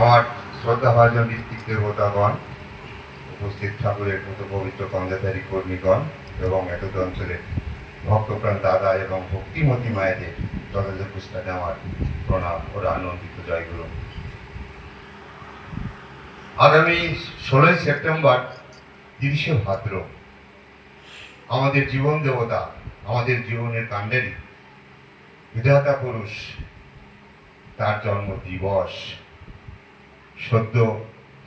আমার শ্রদ্ধাভাজন ঋত্বিক দেবতাগণ, উপস্থিত ঠাকুরের মতো পবিত্র কন্যাধারী কর্মীগণ এবং এতদ অঞ্চলের ভক্তপ্রাণ দাদা এবং ভক্তিমতী মায়েদের যথাযথ স্থানে আমার প্রণাম ও আনন্দিত জয়গুরু। আগামী 16ই সেপ্টেম্বর 30শে ভাদ্র আমাদের জীবন দেবতা, আমাদের জীবনের কাণ্ডারী বিধাতা পুরুষ, তার জন্ম দিবস। সদ্য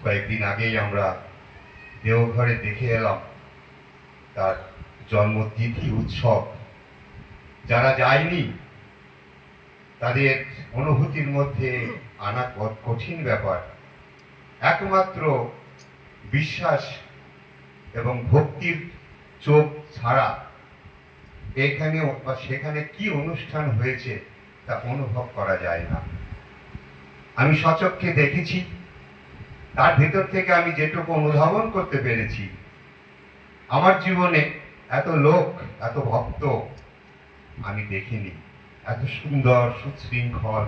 কয়েকদিন আগেই আমরা দেওঘরে দেখে এলাম তার জন্মতিথি উৎসব। যারা যায়নি তাদের অনুভূতির মধ্যে আনা কঠিন ব্যাপার। একমাত্র বিশ্বাস এবং ভক্তির চোখ ছাড়া এখানে বা সেখানে কি অনুষ্ঠান হয়েছে তা অনুভব করা যায় না। আমি সচক্ষে দেখেছি, তার ভেতর থেকে আমি যেটুকু অনুধাবন করতে পেরেছি, আমার জীবনে এত লোক, এত ভক্ত আমি দেখিনি। এত সুন্দর, সুশৃঙ্খল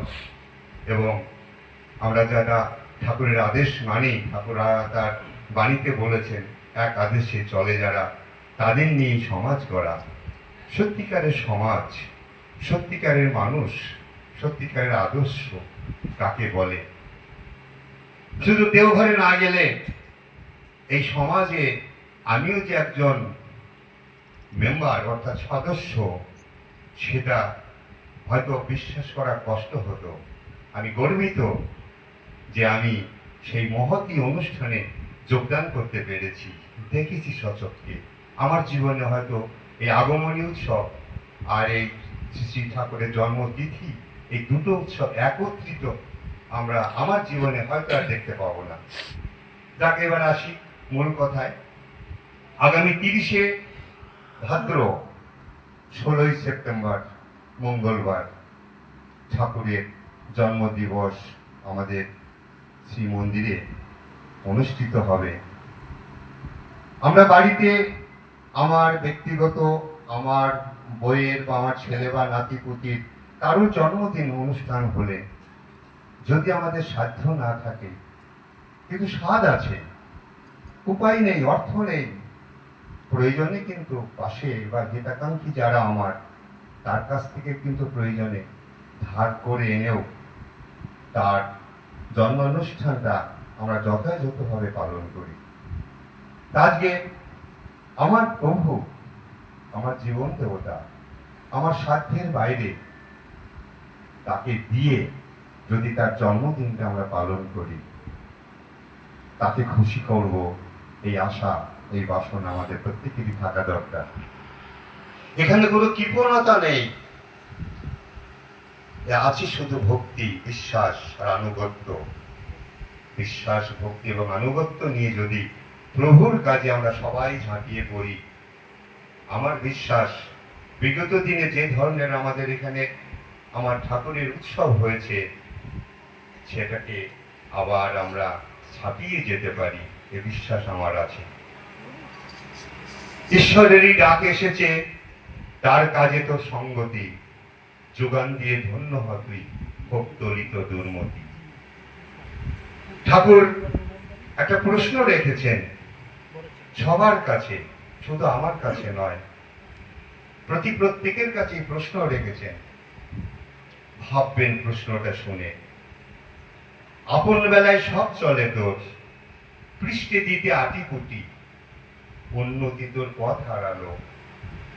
এবং আমরা যারা ঠাকুরের আদেশ মানি, ঠাকুর তার বাণীতে বলেছেন এক আদেশে চলে যারা, তাদের নিয়ে সমাজ গড়া। সত্যিকারের সমাজ, সত্যিকারের মানুষ, সত্যিকারের আদর্শ কাকে বলে? শুধু দেওঘরে না গেলে এই সমাজে আমিও যে একজন মেম্বার অর্থাৎ সদস্য, সেটা হয়তো বিশ্বাস করা কষ্ট হতো। আমি গর্বিত যে আমি সেই মহতী অনুষ্ঠানে যোগদান করতে পেরেছি, দেখেছি সচক্ষে। আমার জীবনে হয়তো এই আগমনী উৎসব আর এই শ্রী ঠাকুরের জন্মতিথি, এই দুটো উৎসব একত্রিত আমার জীবনে হয়তো আর দেখতে পাবো না। যাকে এবার আসি মূল কথায়। আগামী 30শে ভাদ্র 16ই সেপ্টেম্বর মঙ্গলবার ঠাকুরের জন্মদিবস আমাদের শ্রী মন্দিরে অনুষ্ঠিত হবে। আমরা বাড়িতে আমার ব্যক্তিগত, আমার বইয়ের বা আমার ছেলে বা নাতিপুতির কারো জন্মদিন অনুষ্ঠান হলে যদি আমাদের সাধ্য না থাকে, কিন্তু স্বাদ আছে, উপায় নেই, অর্থ নেই, প্রয়োজনে কিন্তু পাশে বা হিতাকাঙ্ক্ষী যারা আমার, তার কাছ থেকে কিন্তু প্রয়োজনে ধার করে এনেও তার জন্মানুষ্ঠানটা আমরা যথাযথভাবে পালন করি। আজকে আমার প্রভু, আমার জীবন দেবতা, আমার সাধ্যের বাইরে তাকে দিয়ে যদি তার জন্মদিনটা আমরা পালন করি, তাকে খুশি করব, এই আশা, এই বাসনা আমাদের প্রত্যেকেরই থাকা দরকার। এখানে কোনো কৃপণতা নেই, আছে শুধু ভক্তি, বিশ্বাস আর আনুগত্য। বিশ্বাস, ভক্তি এবং আনুগত্য নিয়ে যদি প্রভুর কাজে আমরা সবাই ঝাঁপিয়ে পড়ি, আমার বিশ্বাস বিগত দিনে যে ধরনের আমাদের এখানে আমার ঠাকুরের উৎসব হয়েছে, সেটাকে আবার আমরা ছাপিয়ে যেতে পারি, এ বিশ্বাস আমার আছে। ঈশ্বরেরই ডাক এসেছে, তার কাজে তো সঙ্গতি, যোগান দিয়ে ধন্য হ তুই ভক্তলিত দুর্মতি। ঠাকুর একটা প্রশ্ন রেখেছেন সবার কাছে, শুধু আমার কাছে নয়, প্রত্যেকের কাছে প্রশ্ন রেখেছেন। ভাববেন প্রশ্নটা শুনে। আপন বেলায় সব চলে তোর, পৃষ্ঠে দিতে আটিপুটি, উন্নতি তোর পথ হারালো,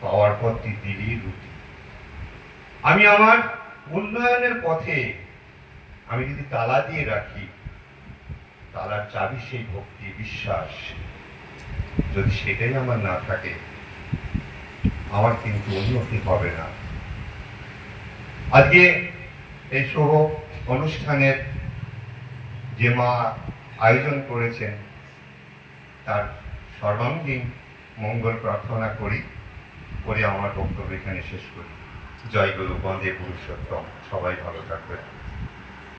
পাওয়ার পথটি দিলি রুটি। আমি আমার উন্নয়নের পথে আমি যদি তালা দিয়ে রাখি, তালার চাবি সেই ভক্তি, বিশ্বাস। যদি সেটাই আমার না থাকে, আমার কিন্তু উন্নতি হবে না। আজকে এই শুভ অনুষ্ঠানের যে মা আয়োজন করেছেন, তার সর্বাঙ্গীন মঙ্গল প্রার্থনা করে আমার বক্তব্য এখানে শেষ করি। জয় গুরু, বন্দে পুরুষোত্তম। সবাই ভালো থাকবেন।